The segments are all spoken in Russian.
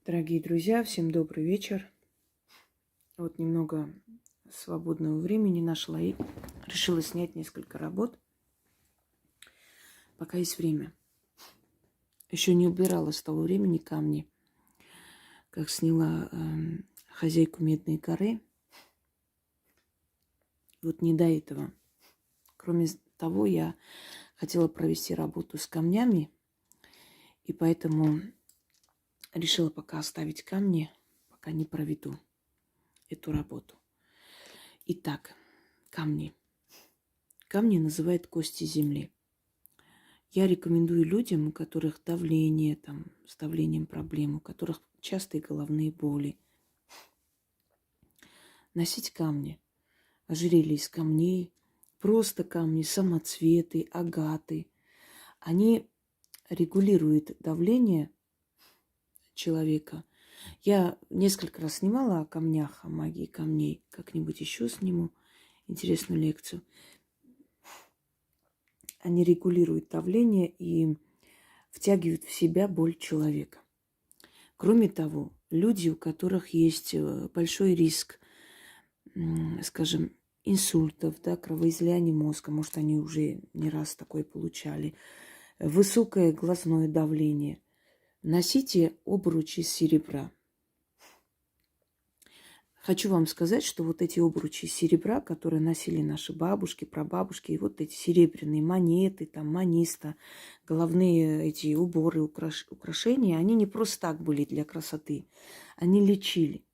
Дорогие друзья, всем добрый вечер. Вот немного свободного времени нашла и решила снять несколько работ, пока есть время. Еще не убирала с того времени камни, как сняла хозяйку Медной горы. Вот не до этого. Кроме того, я хотела провести работу с камнями, и поэтому решила пока оставить камни, пока не проведу эту работу. Итак, камни. Камни называют кости земли. Я рекомендую людям, у которых давление, с давлением проблем, у которых частые головные боли, носить камни. Ожерелья из камней, просто камни, самоцветы, агаты. Они регулируют давление человека. Я несколько раз снимала о камнях, о магии камней. Как-нибудь еще сниму интересную лекцию. Они регулируют давление и втягивают в себя боль человека. Кроме того, люди, у которых есть большой риск, скажем, инсультов, кровоизлияния мозга, может, они уже не раз такое получали, высокое глазное давление, носите обручи из серебра. Хочу вам сказать, что вот эти обручи из серебра, которые носили наши бабушки, прабабушки, и вот эти серебряные монеты, маниста, головные эти уборы, украшения, они не просто так были для красоты, они лечили.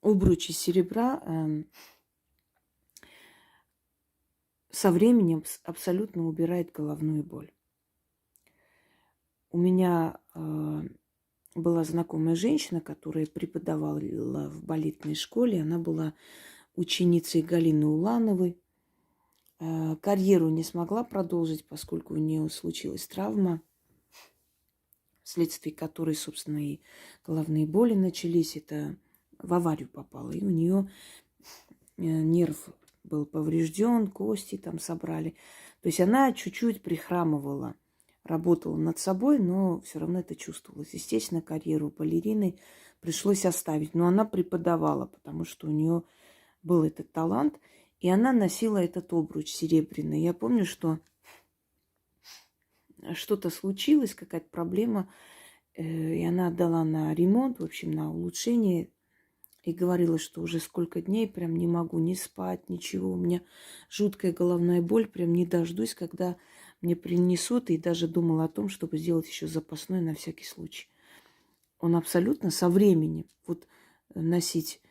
Обруч из серебра со временем абсолютно убирает головную боль. У меня была знакомая женщина, которая преподавала в балетной школе. Она была ученицей Галины Улановой. Карьеру не смогла продолжить, поскольку у нее случилась травма, вследствие которой, собственно, и головные боли начались. Это в аварию попала. И у нее нерв был поврежден, кости собрали. То есть она чуть-чуть прихрамывала. Работала над собой, но все равно это чувствовалось. Естественно, карьеру балерины пришлось оставить. Но она преподавала, потому что у нее был этот талант. И она носила этот обруч серебряный. Я помню, что что-то случилось, какая-то проблема. И она отдала на ремонт, в общем, на улучшение. И говорила, что уже сколько дней прям не могу ни спать, ничего. У меня жуткая головная боль. Прям не дождусь, когда мне принесут, и даже думала о том, чтобы сделать еще запасной на всякий случай. Он абсолютно со временем носить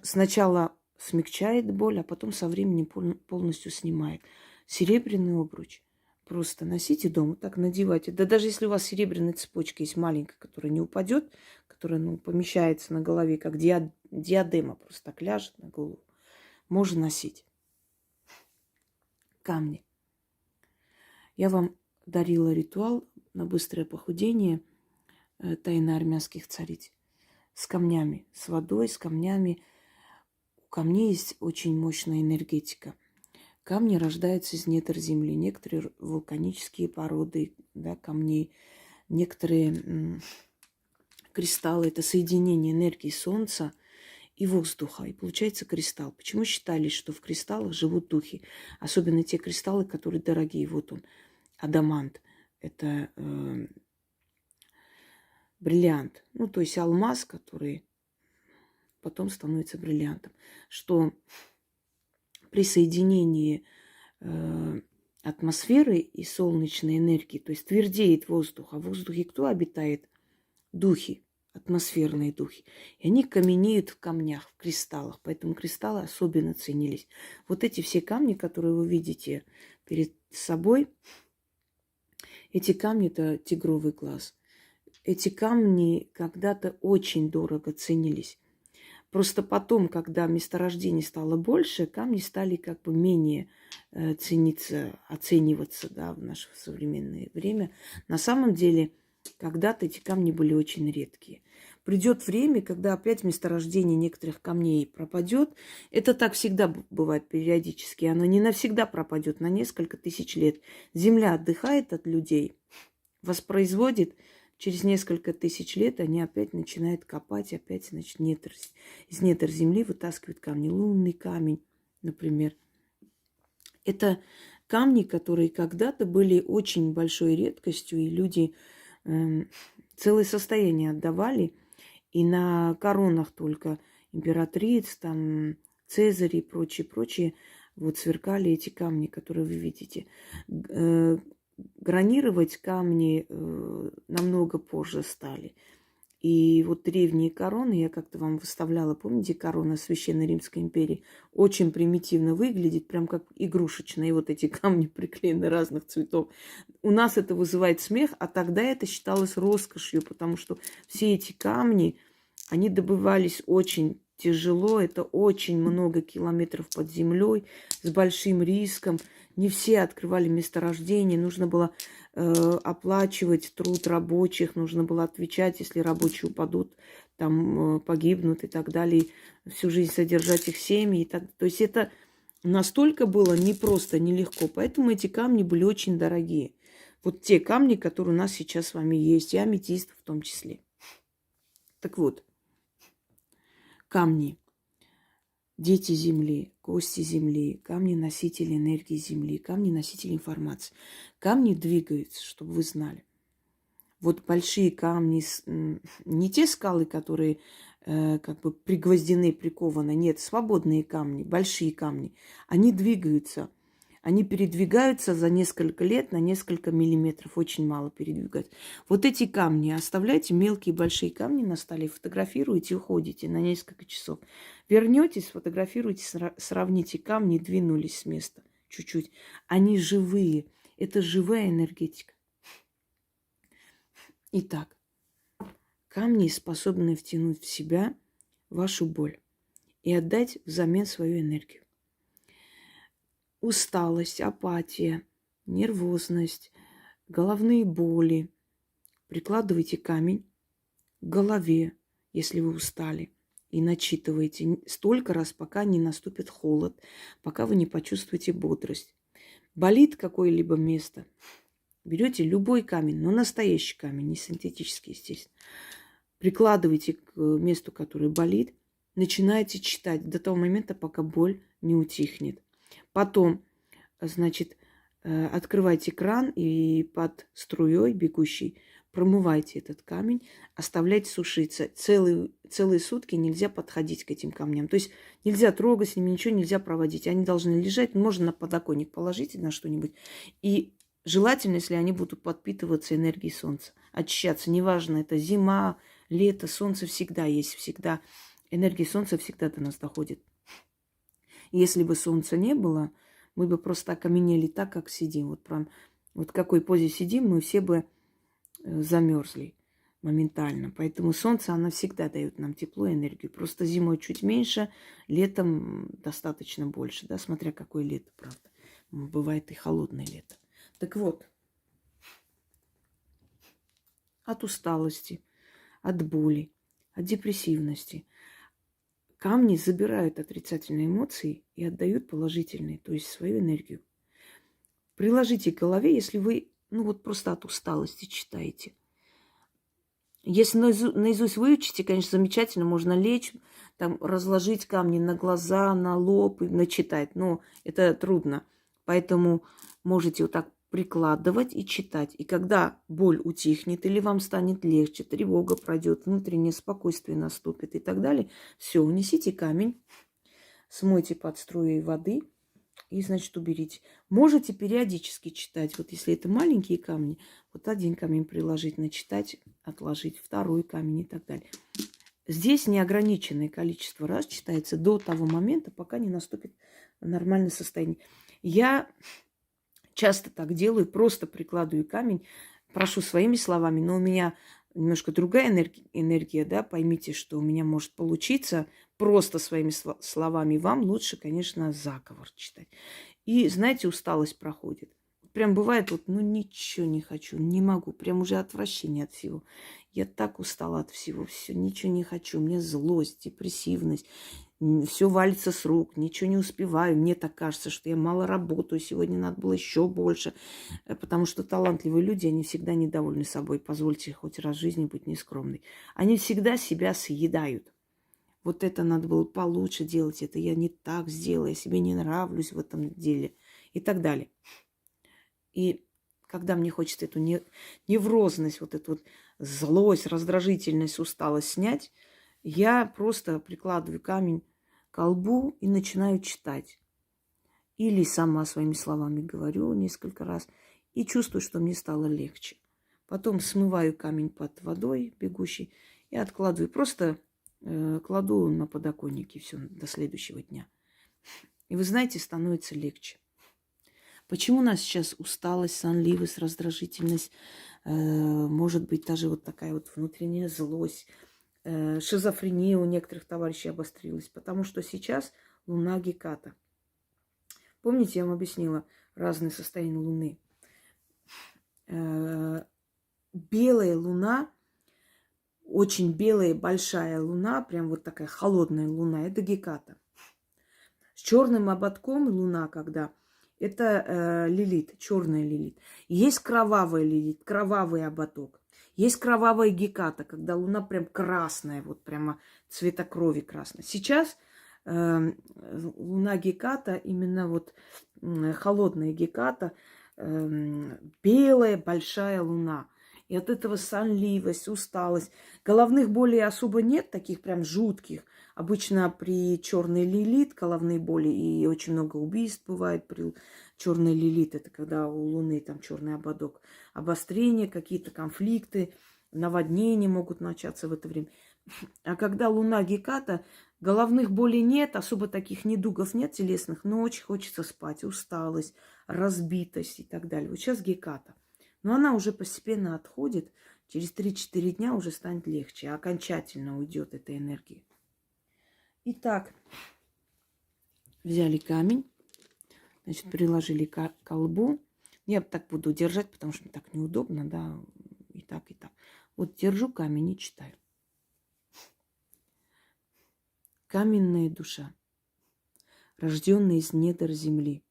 сначала смягчает боль, а потом со временем полностью снимает. Серебряный обруч. Просто носите дома, так надевайте. Да даже если у вас серебряная цепочка есть маленькая, которая не упадет, которая помещается на голове, как диадема, просто так ляжет на голову, можно носить. Камни. Я вам дарила ритуал на быстрое похудение тайны армянских цариц с камнями, с водой, с камнями. У камней есть очень мощная энергетика. Камни рождаются из недр земли. Некоторые вулканические породы камней, некоторые кристаллы – это соединение энергии Солнца и воздуха. И получается кристалл. Почему считали, что в кристаллах живут духи? Особенно те кристаллы, которые дорогие. Вот он. Адамант – это бриллиант. То есть алмаз, который потом становится бриллиантом. Что при соединении атмосферы и солнечной энергии, то есть твердеет воздух. А в воздухе кто обитает? Духи, атмосферные духи. И они каменеют в камнях, в кристаллах. Поэтому кристаллы особенно ценились. Вот эти все камни, которые вы видите перед собой, эти камни – это тигровый глаз. Эти камни когда-то очень дорого ценились. Просто потом, когда месторождений стало больше, камни стали менее цениться, оцениваться в наше современное время. На самом деле, когда-то эти камни были очень редкие. Придет время, когда опять месторождение некоторых камней пропадет. Это так всегда бывает периодически. Оно не навсегда пропадет, на несколько тысяч лет. Земля отдыхает от людей, воспроизводит Через несколько тысяч лет они опять начинают копать, опять, значит, из недр земли вытаскивают камни. Лунный камень, например. Это камни, которые когда-то были очень большой редкостью, и люди целое состояние отдавали. И на коронах только императриц, там, Цезарь и прочие, вот сверкали эти камни, которые вы видите. Гранировать камни намного позже стали. И вот древние короны, я как-то вам выставляла, помните, корона Священной Римской империи, очень примитивно выглядит, прям как игрушечные вот эти камни приклеены разных цветов. У нас это вызывает смех, а тогда это считалось роскошью, потому что все эти камни, они добывались очень тяжело, это очень много километров под землей, с большим риском. Не все открывали месторождение, нужно было оплачивать труд рабочих, нужно было отвечать, если рабочие упадут, там погибнут и так далее, всю жизнь содержать их семьи. И так. То есть это настолько было непросто, нелегко, поэтому эти камни были очень дорогие. Вот те камни, которые у нас сейчас с вами есть, и аметист в том числе. Так вот, камни. Дети Земли, кости Земли, камни-носители энергии Земли, камни-носители информации. Камни двигаются, чтобы вы знали. Вот большие камни, не те скалы, которые как бы пригвоздены, прикованы, нет, свободные камни, большие камни, они двигаются. Они передвигаются за несколько лет на несколько миллиметров, очень мало передвигаются. Вот эти камни, оставляйте мелкие большие камни на столе, фотографируете, уходите на несколько часов. Вернетесь, сфотографируйте, сравните, камни двинулись с места чуть-чуть. Они живые, это живая энергетика. Итак, камни способны втянуть в себя вашу боль и отдать взамен свою энергию. Усталость, апатия, нервозность, головные боли. Прикладывайте камень к голове, если вы устали, и начитывайте столько раз, пока не наступит холод, пока вы не почувствуете бодрость. Болит какое-либо место, берете любой камень, но настоящий камень, не синтетический, естественно. Прикладывайте к месту, которое болит, начинаете читать до того момента, пока боль не утихнет. Потом, значит, открывайте кран и под струей бегущей промывайте этот камень, оставляйте сушиться. Целые сутки нельзя подходить к этим камням. То есть нельзя трогать с ними, ничего нельзя проводить. Они должны лежать, можно на подоконник положить на что-нибудь. И желательно, если они будут подпитываться энергией солнца, очищаться. Неважно, это зима, лето, солнце всегда есть, всегда. Энергия солнца всегда до нас доходит. Если бы солнца не было, мы бы просто окаменели так, как сидим. Вот прям, вот в какой позе сидим, мы все бы замерзли моментально. Поэтому солнце, оно всегда дает нам тепло и энергию. Просто зимой чуть меньше, летом достаточно больше, да, смотря какое лето, правда. Бывает и холодное лето. Так вот, от усталости, от боли, от депрессивности камни забирают отрицательные эмоции и отдают положительные, то есть свою энергию. Приложите к голове, если вы, вот просто от усталости читаете. Если наизусть выучите, конечно, замечательно, можно лечь, там, разложить камни на глаза, на лоб и начитать, но это трудно. Поэтому можете вот так прикладывать и читать. И когда боль утихнет или вам станет легче, тревога пройдет, внутреннее спокойствие наступит и так далее, все, унесите камень, смойте под струей воды и, значит, уберите. Можете периодически читать. Вот если это маленькие камни, вот один камень приложить, начитать, отложить, второй камень и так далее. Здесь неограниченное количество раз читается до того момента, пока не наступит нормальное состояние. Я часто так делаю, просто прикладываю камень, прошу своими словами, но у меня немножко другая энергия, да, поймите, что у меня может получиться просто своими словами. Вам лучше, конечно, заговор читать. И, знаете, усталость проходит. Прям бывает, вот, ничего не хочу, не могу, прям уже отвращение от всего. Я так устала от всего, все, ничего не хочу, у меня злость, депрессивность. все валится с рук, ничего не успеваю. Мне так кажется, что я мало работаю, сегодня надо было еще больше. Потому что талантливые люди, они всегда недовольны собой. Позвольте хоть раз в жизни быть нескромной. Они всегда себя съедают. Вот это надо было получше делать, это я не так сделала, я себе не нравлюсь в этом деле и так далее. И когда мне хочется эту неврозность, вот эту вот злость, раздражительность, усталость снять, я просто прикладываю камень к колбу и начинаю читать. Или сама своими словами говорю несколько раз и чувствую, что мне стало легче. Потом смываю камень под водой бегущий и откладываю. Просто кладу на подоконник и все до следующего дня. И вы знаете, становится легче. Почему у нас сейчас усталость, сонливость, раздражительность, может быть, даже вот такая вот внутренняя злость, шизофрения у некоторых товарищей обострилась? Потому что сейчас луна Геката. Помните, я вам объяснила разные состояния Луны? Белая Луна, очень белая большая Луна, прям вот такая холодная Луна, это Геката. С черным ободком Луна, когда это Лилит, черная Лилит. Есть кровавая Лилит, кровавый ободок. Есть кровавая Геката, когда Луна прям красная, вот прямо цвета крови красная. Сейчас Луна Геката, именно вот холодная Геката, белая большая Луна. И от этого сонливость, усталость. Головных болей особо нет, таких прям жутких. Обычно при черной Лилит головные боли и очень много убийств бывает при черной Лилит. Это когда у Луны там черный ободок. Обострения, какие-то конфликты, наводнения могут начаться в это время. А когда Луна Геката, головных болей нет, особо таких недугов нет телесных, но очень хочется спать, усталость, разбитость и так далее. Вот сейчас Геката. Но она уже постепенно отходит. Через 3-4 дня уже станет легче. Окончательно уйдет эта энергия. Итак, взяли камень. Значит, приложили к колбу. Я так буду держать, потому что мне так неудобно, да, и так, и так. Вот держу камень и читаю. Каменная душа, рожденная из недр земли,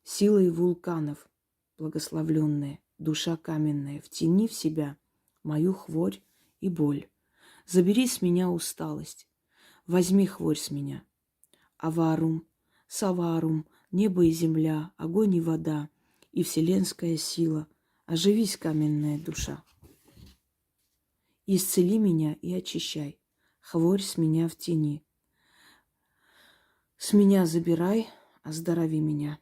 силой вулканов, благословленная, душа каменная, втяни в себя мою хворь и боль. Забери с меня усталость, возьми хворь с меня. Аварум, саварум, небо и земля, огонь и вода, и вселенская сила, оживись, каменная душа. Исцели меня и очищай, хворь с меня втяни. С меня забирай, оздорови меня.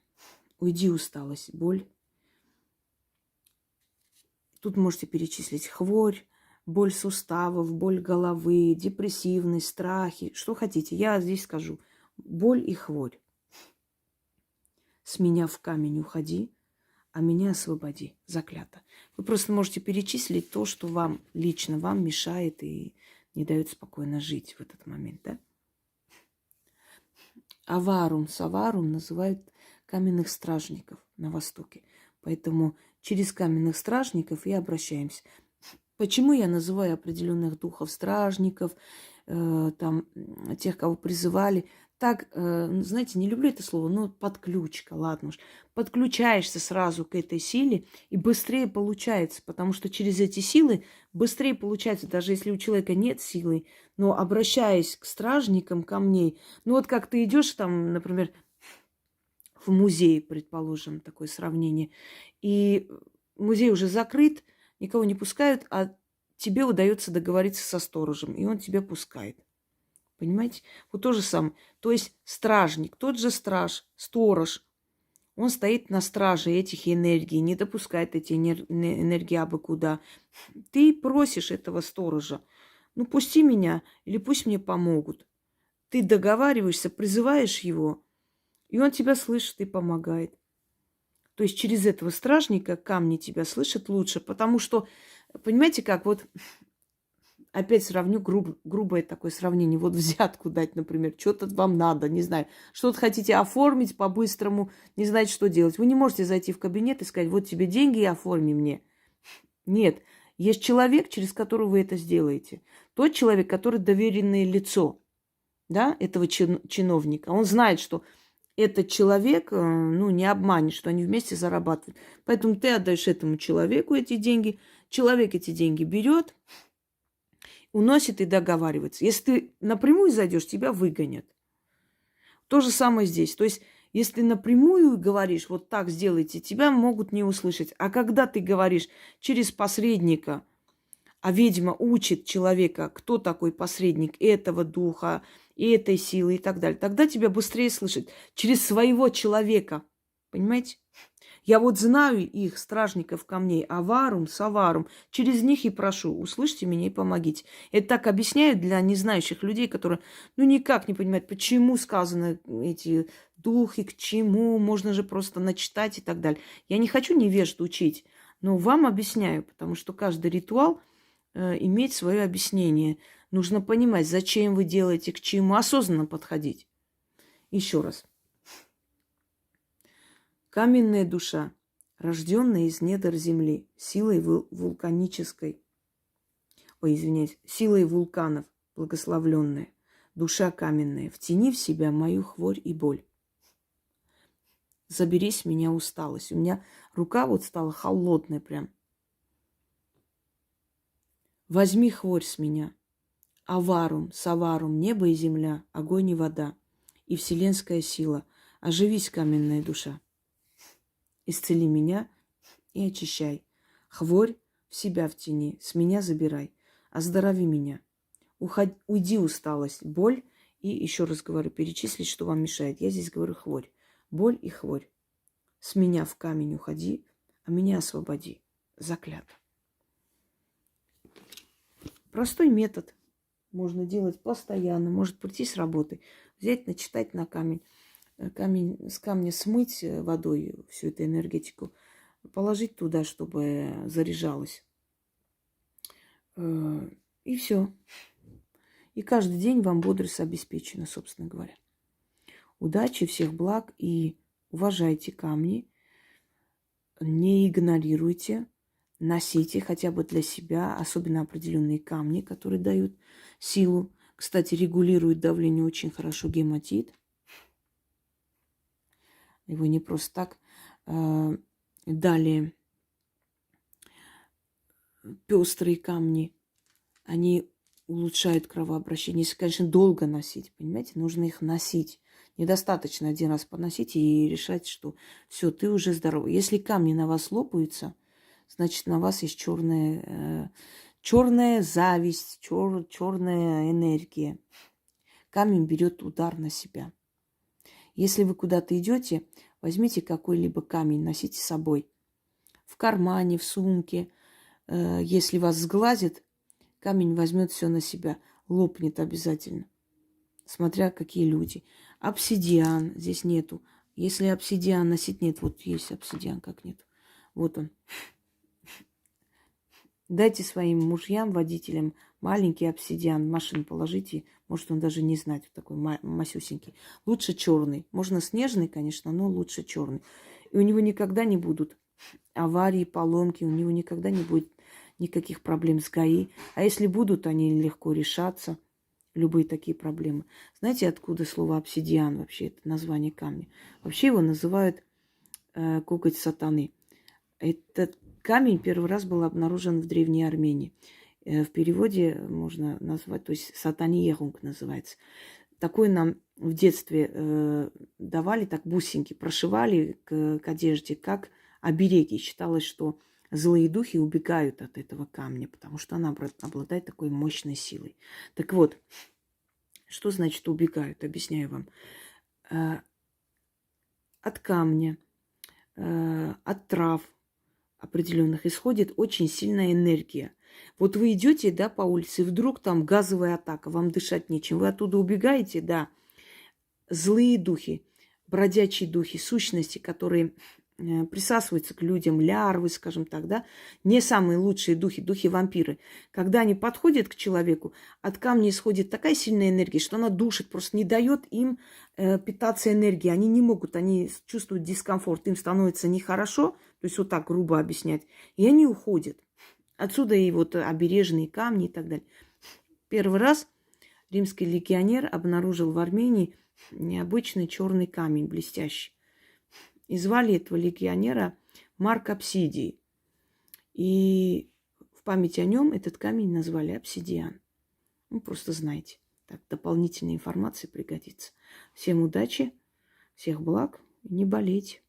Уйди усталость, боль. Тут можете перечислить хворь, боль суставов, боль головы, депрессивность, страхи. Что хотите, я здесь скажу. Боль и хворь. С меня в камень уходи, а меня освободи. Заклято. Вы просто можете перечислить то, что вам, лично вам мешает и не дает спокойно жить в этот момент, да? Аварум, саварум называют каменных стражников на Востоке. Поэтому через каменных стражников и обращаемся. Почему я называю определенных духов стражников, там, тех, кого призывали? Так, знаете, не люблю это слово, но подключка, ладно уж. Подключаешься сразу к этой силе, и быстрее получается, потому что через эти силы быстрее получается, даже если у человека нет силы, но обращаясь к стражникам, камней, ну вот как ты идешь там, например, в музей, предположим, такое сравнение, и музей уже закрыт, никого не пускают, а тебе удается договориться со сторожем, и он тебя пускает. Понимаете? Вот то же самое. То есть стражник, тот же страж, сторож, он стоит на страже этих энергий, не допускает эти энергии абы куда. Ты просишь этого сторожа, ну пусти меня, или пусть мне помогут. Ты договариваешься, призываешь его, и он тебя слышит и помогает. То есть через этого стражника камни тебя слышат лучше, потому что, понимаете как, вот опять сравню грубое такое сравнение. Вот взятку дать, например, что-то вам надо, не знаю, что-то хотите оформить по-быстрому, не знаете, что делать. Вы не можете зайти в кабинет и сказать, вот тебе деньги и оформи мне. Нет, есть человек, через которого вы это сделаете. Тот человек, который доверенное лицо. да, этого чиновника. Он знает, что этот человек, ну, не обманет, что они вместе зарабатывают. Поэтому ты отдаешь этому человеку эти деньги, человек эти деньги берет, уносит и договаривается. Если ты напрямую зайдешь, тебя выгонят. То же самое здесь. То есть, если ты напрямую говоришь, вот так сделайте, тебя могут не услышать. А когда ты говоришь через посредника, а ведьма учит человека, кто такой посредник этого духа, и этой силы и так далее, тогда тебя быстрее слышат. Через своего человека. Понимаете? Я вот знаю их, стражников камней, Аварум, Саварум. Через них и прошу, услышьте меня и помогите. Это так объясняют для незнающих людей, которые, ну, никак не понимают, почему сказаны эти духи, к чему, можно же просто начитать и так далее. Я не хочу невежд учить, но вам объясняю, потому что каждый ритуал имеет свое объяснение. Нужно понимать, зачем вы делаете, к чему, осознанно подходить. Еще раз. Каменная душа, рожденная из недр земли, силой вулканической, силой вулканов, благословленная, душа каменная, втяни в себя мою хворь и боль. Забери с меня усталость. У меня рука вот стала холодная прям. Возьми хворь с меня. Аварум, Саварум, небо и земля, огонь и вода, и вселенская сила. Оживись, каменная душа. Исцели меня и очищай. Хворь в себя втяни, с меня забирай. Оздорови меня. Уйди усталость, боль. И еще раз говорю, перечислить, что вам мешает. Я здесь говорю хворь. Боль и хворь. С меня в камень уходи, а меня освободи. Заклято. Простой метод. Можно делать постоянно. Может прийти с работы, взять, начитать на камень. С камня смыть водой всю эту энергетику, положить туда, чтобы заряжалось. И все. И каждый день вам бодрость обеспечена, собственно говоря. Удачи, всех благ и уважайте камни. Не игнорируйте. Носите хотя бы для себя, особенно определенные камни, которые дают силу. Кстати, регулирует давление очень хорошо гематит. Его не просто так. Далее пестрые камни, они улучшают кровообращение. Если, конечно, долго носить, понимаете, нужно их носить. Недостаточно один раз поносить и решать, что все, ты уже здоров. Если камни на вас лопаются, значит, на вас есть черная зависть, черная энергия. Камень берет удар на себя. Если вы куда-то идете, возьмите какой-либо камень, носите с собой. В кармане, в сумке. Если вас сглазит, камень возьмет все на себя. Лопнет обязательно. Смотря какие люди. Обсидиан здесь нету. Если обсидиан носить нет, вот есть обсидиан, как нет. Вот он. Дайте своим мужьям, водителям маленький обсидиан в машину положите. Может, он даже не знает, такой масюсенький. Лучше черный. Можно снежный, конечно, но лучше черный. И у него никогда не будут аварии, поломки. У него никогда не будет никаких проблем с ГАИ. А если будут, они легко решатся. Любые такие проблемы. Знаете, откуда слово обсидиан вообще? Это название камня. Вообще его называют коготь сатаны. Этот камень первый раз был обнаружен в Древней Армении. В переводе можно назвать, то есть сатаниерунг называется. Такой нам в детстве давали, так бусинки прошивали к одежде, как обереги. Считалось, что злые духи убегают от этого камня, потому что она обладает такой мощной силой. Так вот, что значит убегают? Объясняю вам. От камня, от трав определенных исходит очень сильная энергия. Вот вы идете, да, по улице, и вдруг там газовая атака, вам дышать нечем. Вы оттуда убегаете, да. Злые духи, бродячие духи, сущности, которые присасываются к людям, лярвы, скажем так, да, не самые лучшие духи, духи-вампиры. Когда они подходят к человеку, от камня исходит такая сильная энергия, что она душит, просто не дает им питаться энергией. Они не могут, они чувствуют дискомфорт, им становится нехорошо, то есть вот так грубо объяснять, и они уходят. Отсюда и вот обережные камни и так далее. Первый раз римский легионер обнаружил в Армении необычный черный камень, блестящий. И звали этого легионера Марк Обсидий. И в память о нем этот камень назвали обсидиан. Ну, просто знайте. Так, дополнительная информация пригодится. Всем удачи, всех благ, не болейте.